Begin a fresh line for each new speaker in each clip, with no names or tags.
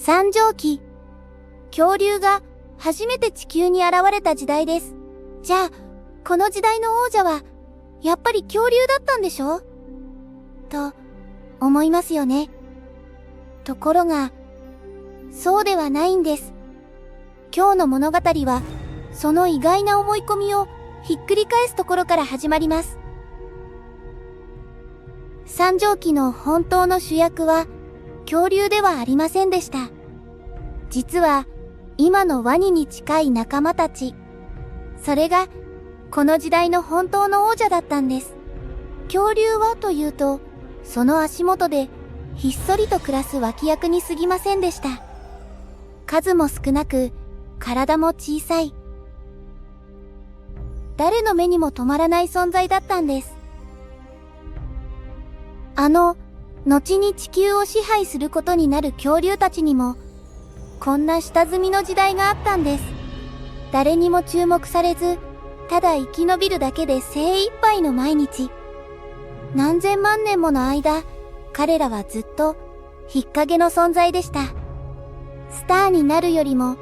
三畳紀。恐竜が初めて地球に現れた時代です。じゃあ、この時代の王者は、やっぱり恐竜だったんでしょ？と、思いますよね。ところが、そうではないんです。今日の物語は、その意外な思い込みをひっくり返すところから始まります。三畳紀の本当の主役は、恐竜ではありませんでした。実は、今のワニに近い仲間たち。それが、この時代の本当の王者だったんです。恐竜はというと、その足元でひっそりと暮らす脇役に過ぎませんでした。数も少なく、体も小さい。誰の目にも止まらない存在だったんです。後に地球を支配することになる恐竜たちにも、こんな下積みの時代があったんです。誰にも注目されず、ただ生き延びるだけで精一杯の毎日。何千万年もの間、彼らはずっと、引っ影の存在でした。スターになるよりも、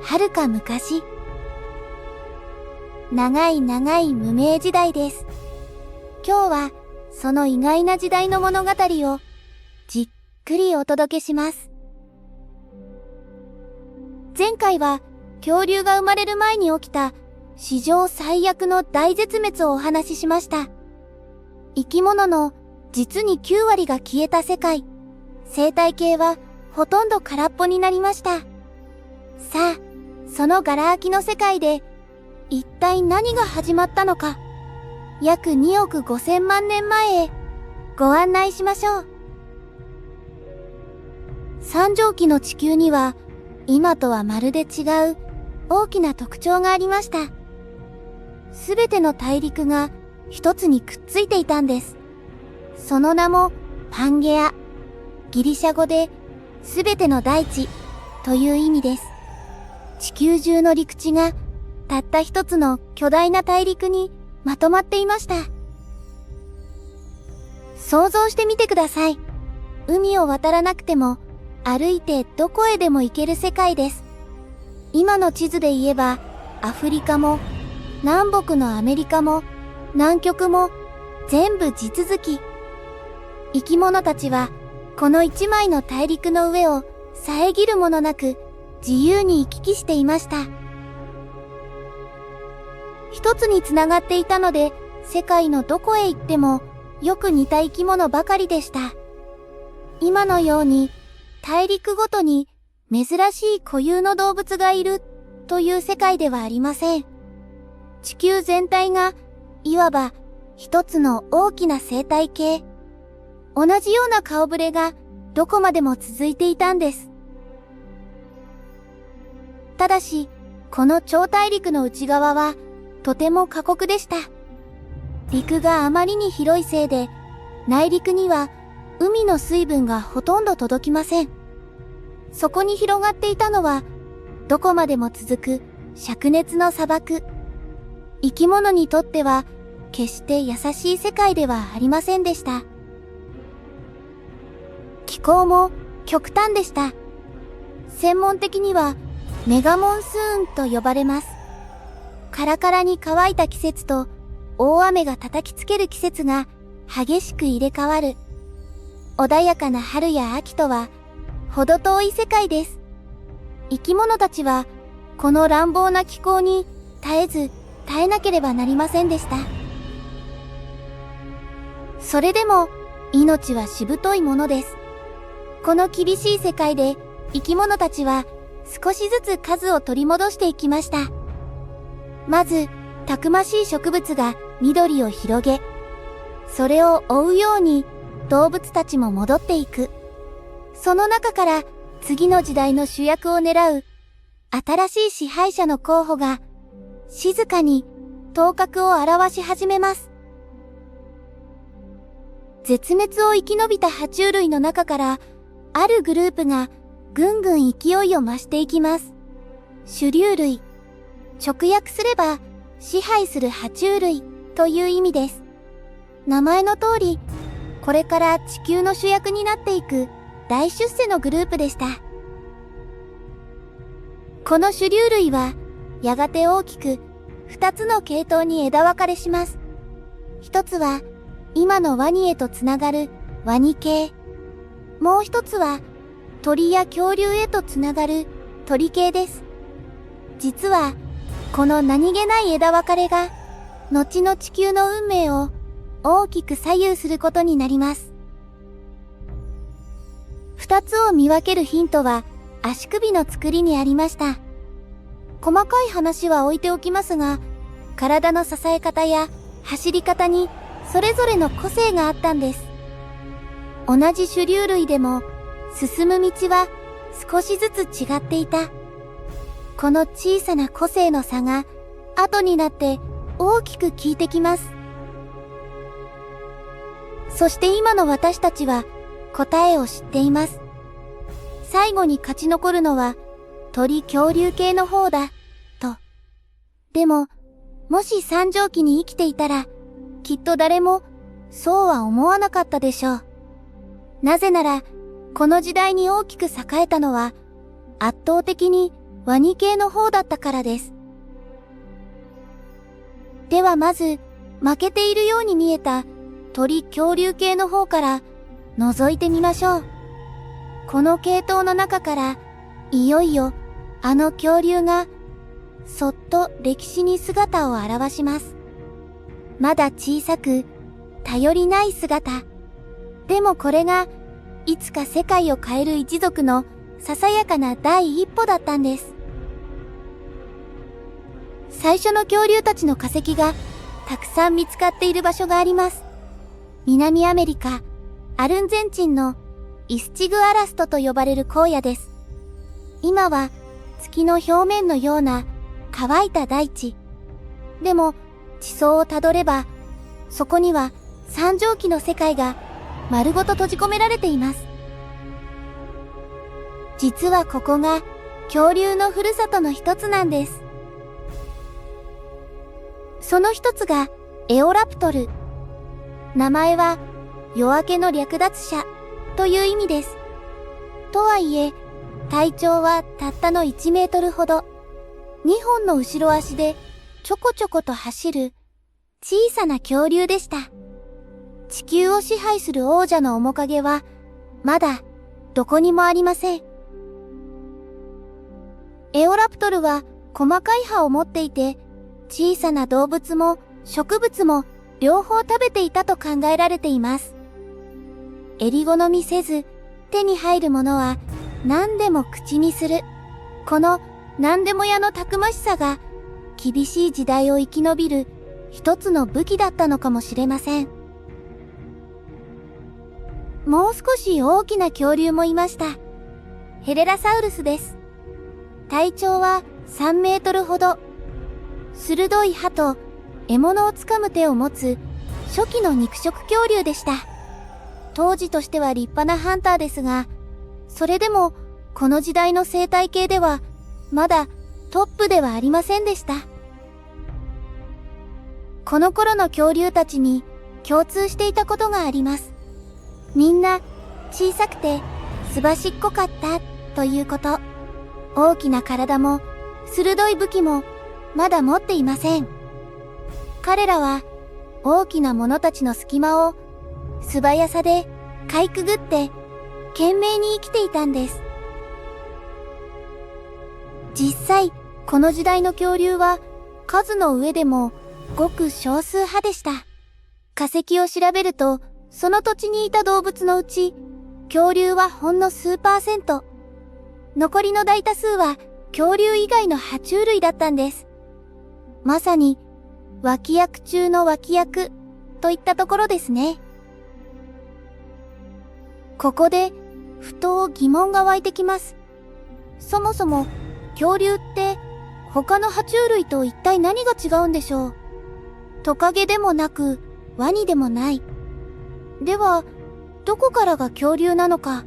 はるか昔。長い長い無名時代です。今日は、その意外な時代の物語を、じっくりお届けします。前回は、恐竜が生まれる前に起きた、史上最悪の大絶滅をお話ししました。生き物の実に9割が消えた世界。生態系はほとんど空っぽになりました。さあ、そのガラ空きの世界で一体何が始まったのか。約2億5000万年前へご案内しましょう。三畳紀の地球には今とはまるで違う大きな特徴がありました。すべての大陸が一つにくっついていたんです。その名もパンゲア。ギリシャ語で、すべての大地という意味です。地球中の陸地が、たった一つの巨大な大陸にまとまっていました。想像してみてください。海を渡らなくても、歩いてどこへでも行ける世界です。今の地図で言えば、アフリカも、南北のアメリカも、南極も、全部地続き。生き物たちは、この一枚の大陸の上を遮るものなく自由に行き来していました。一つにつながっていたので、世界のどこへ行ってもよく似た生き物ばかりでした。今のように大陸ごとに珍しい固有の動物がいるという世界ではありません。地球全体がいわば一つの大きな生態系。同じような顔ぶれがどこまでも続いていたんです。ただし、この超大陸の内側はとても過酷でした。陸があまりに広いせいで、内陸には海の水分がほとんど届きません。そこに広がっていたのは、どこまでも続く灼熱の砂漠。生き物にとっては決して優しい世界ではありませんでした。気候も極端でした。専門的にはメガモンスーンと呼ばれます。カラカラに乾いた季節と大雨が叩きつける季節が激しく入れ替わる。穏やかな春や秋とは程遠い世界です。生き物たちはこの乱暴な気候に絶えず耐えなければなりませんでした。それでも命はしぶといものです。この厳しい世界で生き物たちは少しずつ数を取り戻していきました。まず、たくましい植物が緑を広げ、それを追うように動物たちも戻っていく。その中から次の時代の主役を狙う新しい支配者の候補が静かに頭角を現し始めます。絶滅を生き延びた爬虫類の中からあるグループがぐんぐん勢いを増していきます。種竜類。直訳すれば支配する爬虫類という意味です。名前の通り、これから地球の主役になっていく大出世のグループでした。この種竜類は、やがて大きく、二つの系統に枝分かれします。一つは、今のワニへとつながるワニ系。もう一つは、鳥や恐竜へとつながる鳥系です。実は、この何気ない枝分かれが、後の地球の運命を大きく左右することになります。二つを見分けるヒントは、足首の作りにありました。細かい話は置いておきますが、体の支え方や走り方にそれぞれの個性があったんです。同じ種竜類でも進む道は少しずつ違っていた。この小さな個性の差が後になって大きく効いてきます。そして今の私たちは答えを知っています。最後に勝ち残るのは鳥恐竜系の方だ、と。でも、もし三畳紀に生きていたら、きっと誰もそうは思わなかったでしょう。なぜなら、この時代に大きく栄えたのは、圧倒的にワニ系の方だったからです。ではまず、負けているように見えた鳥恐竜系の方から覗いてみましょう。この系統の中から、いよいよあの恐竜がそっと歴史に姿を現します。まだ小さく頼りない姿。でもこれがいつか世界を変える一族のささやかな第一歩だったんです。最初の恐竜たちの化石がたくさん見つかっている場所があります。南アメリカ、アルンゼンチンのイスチグアラストと呼ばれる荒野です。今は月の表面のような乾いた大地。でも地層をたどれば、そこには三畳紀の世界が丸ごと閉じ込められています。実はここが恐竜のふるさとの一つなんです。その一つがエオラプトル。名前は夜明けの略奪者という意味です。とはいえ、体長はたったの1メートルほど。2本の後ろ足でちょこちょこと走る小さな恐竜でした。地球を支配する王者の面影はまだどこにもありません。エオラプトルは細かい歯を持っていて、小さな動物も植物も両方食べていたと考えられています。襟好みせず、手に入るものは何でも口にする。この何でも屋のたくましさが厳しい時代を生き延びる一つの武器だったのかもしれません。もう少し大きな恐竜もいました。ヘレラサウルスです。体長は3メートルほど。鋭い歯と獲物をつかむ手を持つ初期の肉食恐竜でした。当時としては立派なハンターですが、それでもこの時代の生態系ではまだトップではありませんでした。この頃の恐竜たちに共通していたことがあります。みんな小さくてすばしっこかったということ。大きな体も鋭い武器もまだ持っていません。彼らは大きな者たちの隙間を素早さでかいくぐって懸命に生きていたんです。実際この時代の恐竜は数の上でもごく少数派でした。化石を調べると、その土地にいた動物のうち恐竜はほんの数%、残りの大多数は恐竜以外の爬虫類だったんです。まさに脇役中の脇役といったところですね。ここでふと疑問が湧いてきます。そもそも恐竜って他の爬虫類と一体何が違うんでしょう。トカゲでもなくワニでもない。ではどこからが恐竜なのか。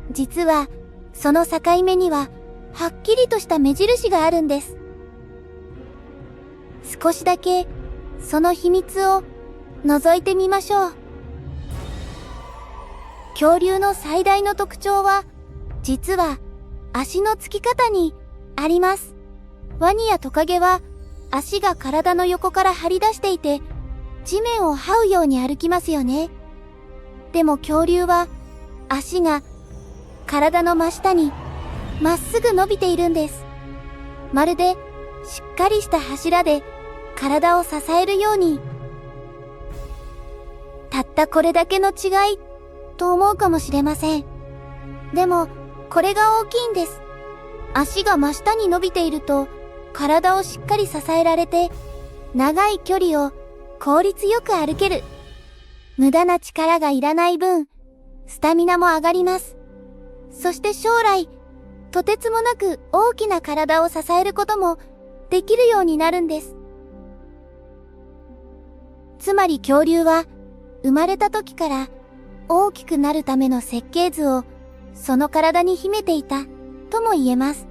実はその境目にははっきりとした目印があるんです。少しだけその秘密を覗いてみましょう。恐竜の最大の特徴は、実は足のつき方にあります。ワニやトカゲは足が体の横から張り出していて、地面を這うように歩きますよね。でも恐竜は足が体の真下にまっすぐ伸びているんです。まるでしっかりした柱で体を支えるように。たったこれだけの違いと思うかもしれません。でもこれが大きいんです。足が真下に伸びていると体をしっかり支えられて、長い距離を効率よく歩ける。無駄な力がいらない分、スタミナも上がります。そして将来、とてつもなく大きな体を支えることもできるようになるんです。つまり恐竜は生まれた時から大きくなるための設計図をその体に秘めていたとも言えます。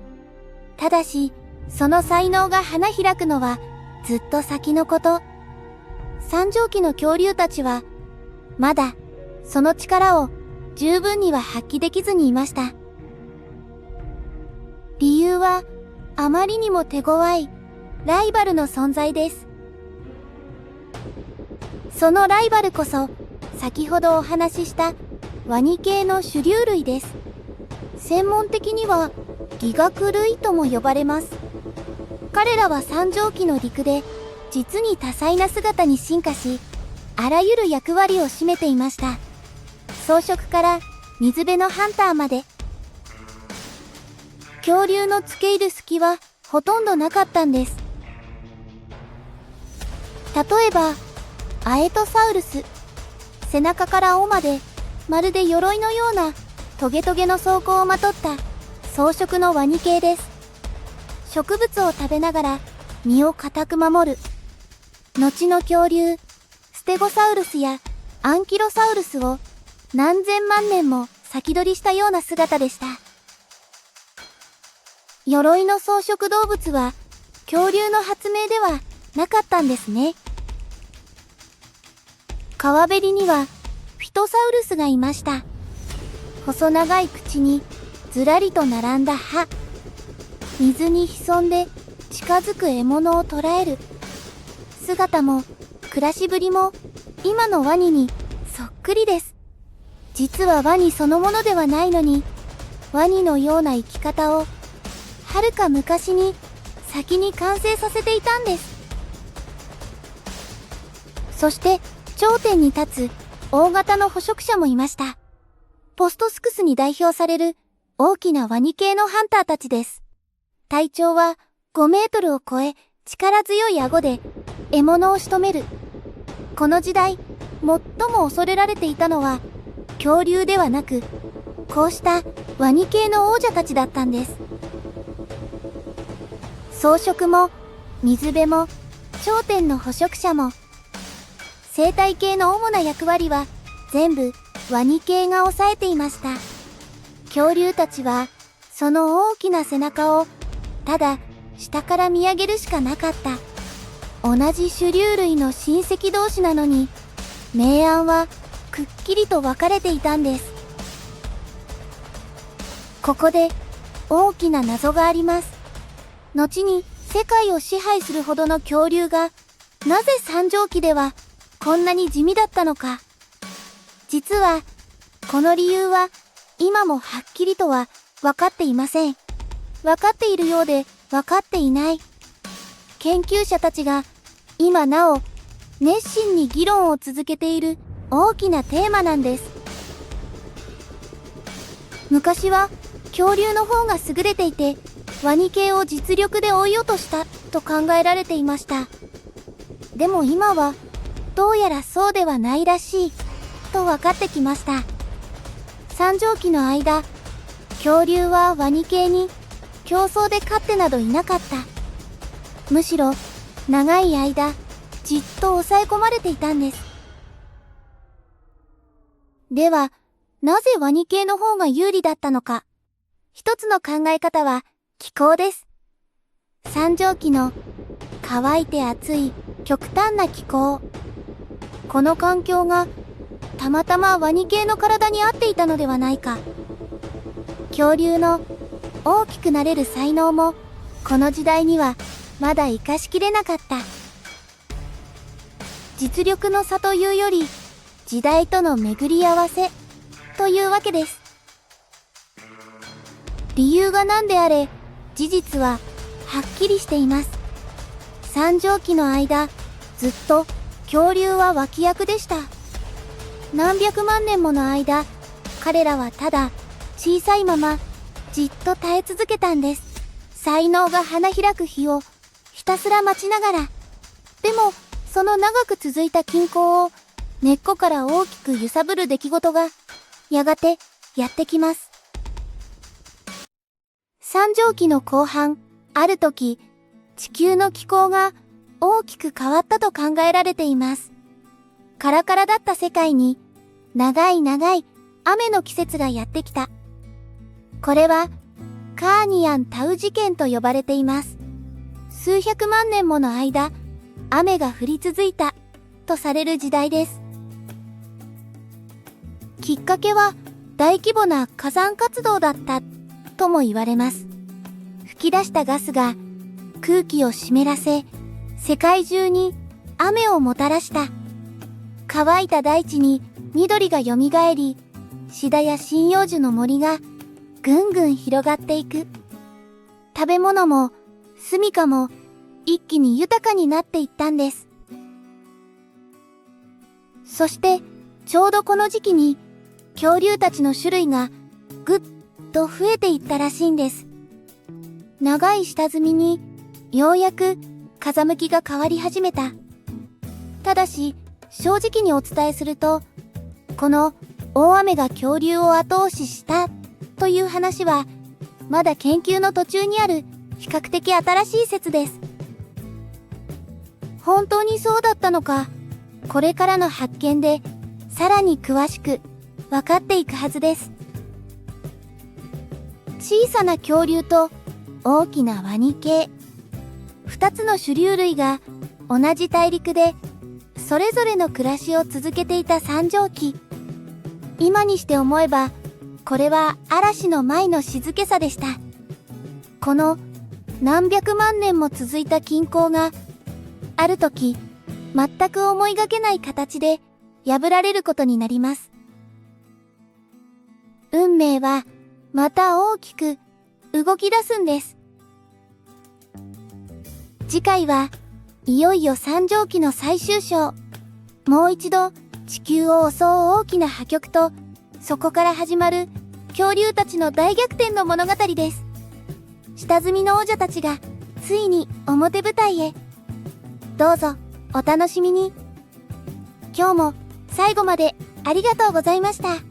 ただし、その才能が花開くのはずっと先のこと。三畳紀の恐竜たちはまだその力を十分には発揮できずにいました。理由はあまりにも手強いライバルの存在です。そのライバルこそ先ほどお話ししたワニ系の種竜類です。専門的には擬顎類とも呼ばれます。彼らは三畳紀の陸で実に多彩な姿に進化し、あらゆる役割を占めていました。草食から水辺のハンターまで。恐竜の付け入る隙はほとんどなかったんです。例えば、アエトサウルス。背中から尾までまるで鎧のようなトゲトゲの装甲をまとった草食のワニ系です。植物を食べながら身を固く守る。後の恐竜、ステゴサウルスやアンキロサウルスを何千万年も先取りしたような姿でした。鎧の草食動物は恐竜の発明ではなかったんですね。川べりにはフィトサウルスがいました。細長い口にずらりと並んだ歯。水に潜んで近づく獲物を捕らえる。姿も暮らしぶりも今のワニにそっくりです。実はワニそのものではないのに、ワニのような生き方をはるか昔に先に完成させていたんです。そして頂点に立つ大型の捕食者もいました。ポストスクスに代表される大きなワニ系のハンターたちです。体長は5メートルを超え、力強い顎で獲物を仕留める。この時代、最も恐れられていたのは恐竜ではなく、こうしたワニ系の王者たちだったんです。草食も水辺も頂点の捕食者も、生態系の主な役割は全部ワニ系が抑えていました。恐竜たちはその大きな背中をただ下から見上げるしかなかった。同じ種竜類の親戚同士なのに、明暗はくっきりと分かれていたんです。ここで大きな謎があります。後に世界を支配するほどの恐竜が、なぜ三畳紀ではこんなに地味だったのか。実はこの理由は今もはっきりとは分かっていません。分かっているようで分かっていない。研究者たちが今なお熱心に議論を続けている大きなテーマなんです。昔は恐竜の方が優れていて、ワニ系を実力で追い落としたと考えられていました。でも今はどうやらそうではないらしいと分かってきました。三畳紀の間、恐竜はワニ系に競争で勝ってなどいなかった。むしろ長い間じっと抑え込まれていたんです。では、なぜワニ系の方が有利だったのか。一つの考え方は気候です。三畳紀の乾いて暑い極端な気候。この環境がたまたまワニ系の体に合っていたのではないか。恐竜の大きくなれる才能もこの時代にはまだ生かしきれなかった。実力の差というより、時代との巡り合わせというわけです。理由が何であれ、事実ははっきりしています。三畳紀の間、ずっと恐竜は脇役でした。何百万年もの間、彼らはただ小さいままじっと耐え続けたんです。才能が花開く日をひたすら待ちながら。でも、その長く続いた均衡を根っこから大きく揺さぶる出来事がやがてやってきます。三畳紀の後半、ある時、地球の気候が大きく変わったと考えられています。カラカラだった世界に長い長い雨の季節がやってきた。これはカーニアン・タウ事件と呼ばれています。数百万年もの間、雨が降り続いたとされる時代です。きっかけは大規模な火山活動だったとも言われます。吹き出したガスが空気を湿らせ、世界中に雨をもたらした。乾いた大地に緑が蘇り、シダや針葉樹の森がぐんぐん広がっていく。食べ物も住処も一気に豊かになっていったんです。そしてちょうどこの時期に恐竜たちの種類がぐっと増えていったらしいんです。長い下積みにようやく風向きが変わり始めた。ただし正直にお伝えすると、この大雨が恐竜を後押ししたという話はまだ研究の途中にある比較的新しい説です。本当にそうだったのか、これからの発見でさらに詳しく分かっていくはずです。小さな恐竜と大きなワニ系、二つの種竜類が同じ大陸でそれぞれの暮らしを続けていた三畳紀。今にして思えば、これは嵐の前の静けさでした。この何百万年も続いた均衡が、ある時、全く思いがけない形で破られることになります。運命はまた大きく動き出すんです。次回はいよいよ三畳紀の最終章。もう一度地球を襲う大きな破局と、そこから始まる恐竜たちの大逆転の物語です。下積みの王者たちがついに表舞台へ。どうぞお楽しみに。今日も最後までありがとうございました。